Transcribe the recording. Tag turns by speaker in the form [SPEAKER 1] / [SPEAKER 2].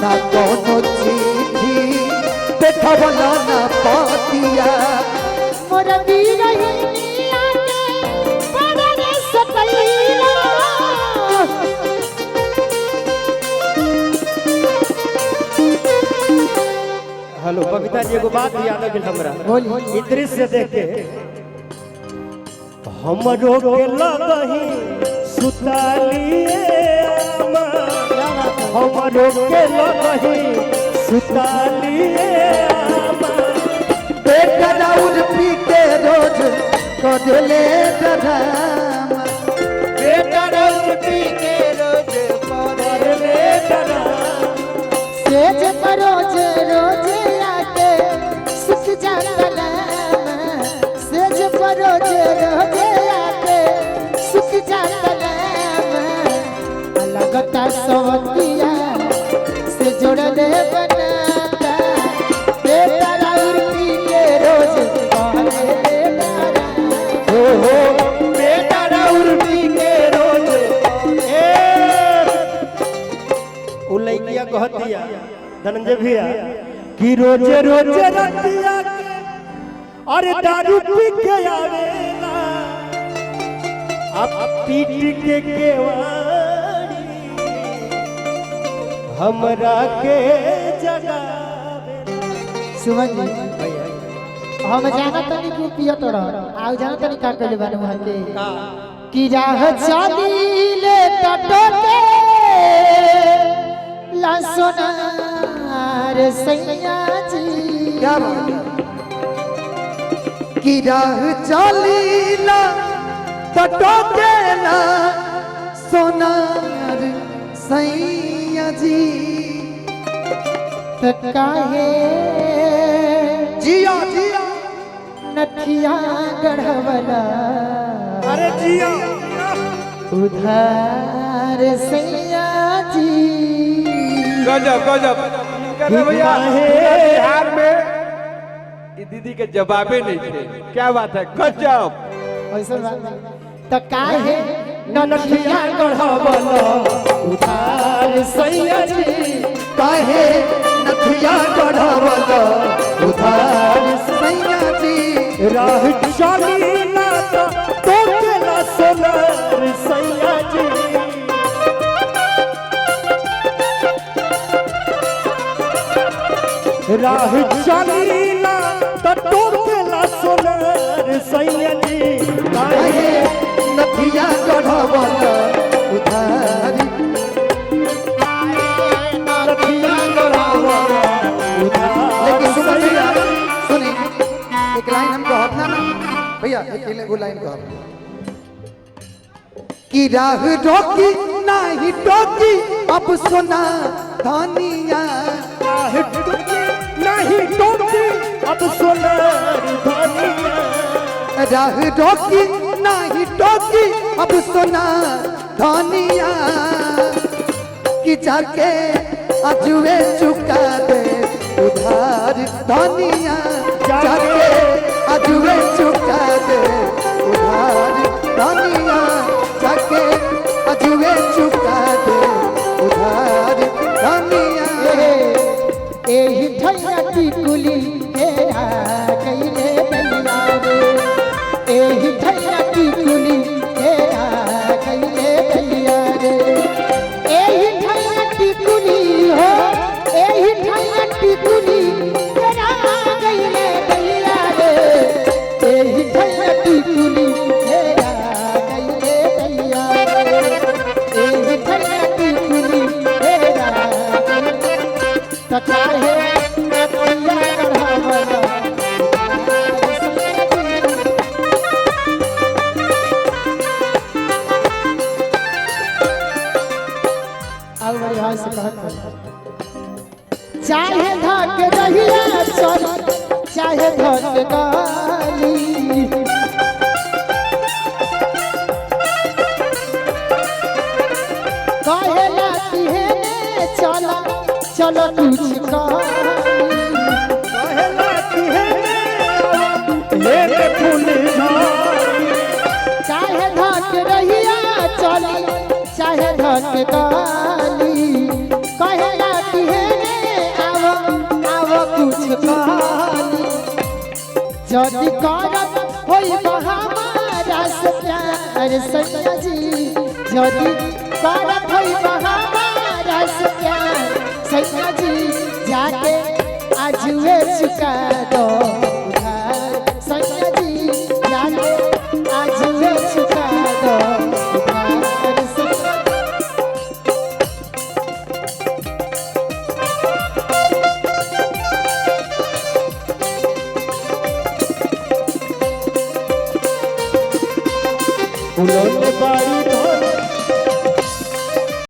[SPEAKER 1] ना कोनो चिट्ठी देखवला ना पतिया
[SPEAKER 2] मोर बीरहिनिया के पड़े सतैला
[SPEAKER 3] हेलो बबीता जी एगो बात याद आ गेल हमरा
[SPEAKER 2] बोली
[SPEAKER 3] ई दृश्य देख के हमरो के लगही सुतालिए आमा हमरो के लगही सुतालिए आमा
[SPEAKER 1] बेटा राउर पी के रोज कदले डरामा
[SPEAKER 4] बेटा रोज पी के रोज कदले डरामा
[SPEAKER 2] सेज पर रोज रोज आके सुख जाता सेज पर रोज रोज आके सुख जाता लगता सवतिया से जोड़ले बनाता बेटा राउर पी के रोज कदले डरामा
[SPEAKER 3] हो बेटा राउर पी के रोज उ लइकिया कहतिया धनंजय भैया कि रोजे रोजे रतिया के अरे दारू पी के आवेला अब पीट के केवाड़ी हमरा के जगावे
[SPEAKER 2] सुमन जी हम जाना तनी को पिया तोरा आउ जाना तनी का कहले बानु वहां के कि राह चलीले टटके ला सोनार सैया जी
[SPEAKER 1] क्या बात कि राह चलीला टटकेला सोनार सैया जी
[SPEAKER 2] काहे
[SPEAKER 1] जिया जिया
[SPEAKER 2] नथिया गढ़वला
[SPEAKER 3] अरे जिया
[SPEAKER 2] उधार सैया जी
[SPEAKER 4] गजब गजब करे भैया बिहार में ये दीदी के जवाबे नहीं थे क्या बात है गजब
[SPEAKER 2] ऐसा बात त काहे नथिया
[SPEAKER 3] गढ़वला उधार सैया जी
[SPEAKER 1] काहे नथिया गढ़वला उधार सैया जी
[SPEAKER 3] राह चलीला तो केला सोनार सैया जी राह चलीला तो केला सोनार सैया जी
[SPEAKER 1] काहे नथिया गढ़वला उधार
[SPEAKER 3] नथिया गढ़वला
[SPEAKER 1] लेकिन
[SPEAKER 3] उधार
[SPEAKER 1] सुनो भैया
[SPEAKER 3] सैया
[SPEAKER 1] सुनी एक लाइन हम कहब ना भैया एक वो लाइन कहब कि राह रोकी नहीं टोकी अब सुना धनिया
[SPEAKER 3] नहीं टोकी अब सोनार धनिया
[SPEAKER 1] राह रोकी नहीं टोकी अब सुना धनिया कि जाके अजुए चुका दे उधार धनिया जाके अजुए चुका दे उधार धनिया जाके अजुए चुका दे उधार धनिया
[SPEAKER 2] एही ठैया टिकुली के आ गईले बलिया रे एही ठैया टिकुली के आ गईले बलिया रे एही ठैया टिकुली हो एही ठैया टिकुली के आ गईले बलिया रे एही ठैया टिकुली के आ गईले बलिया रे एही ठैया टिकुली के आ काहे नथिया गढ़वला अब मैं यहाँ से चाहे धक रहिया चल चाहे धक गाली कहे लाती है चला चलो कुछ चाहे धक रहिया चली चाहे धक गाली कहे लाती है जदि करब होई हमारा से प्यार सैया जी जदि करब होई हमारा से प्यार सैया जी जाके आजुए चुका दो उधार सैया जी जाके आजुए चुका दो उधार सैया
[SPEAKER 3] उलट बारी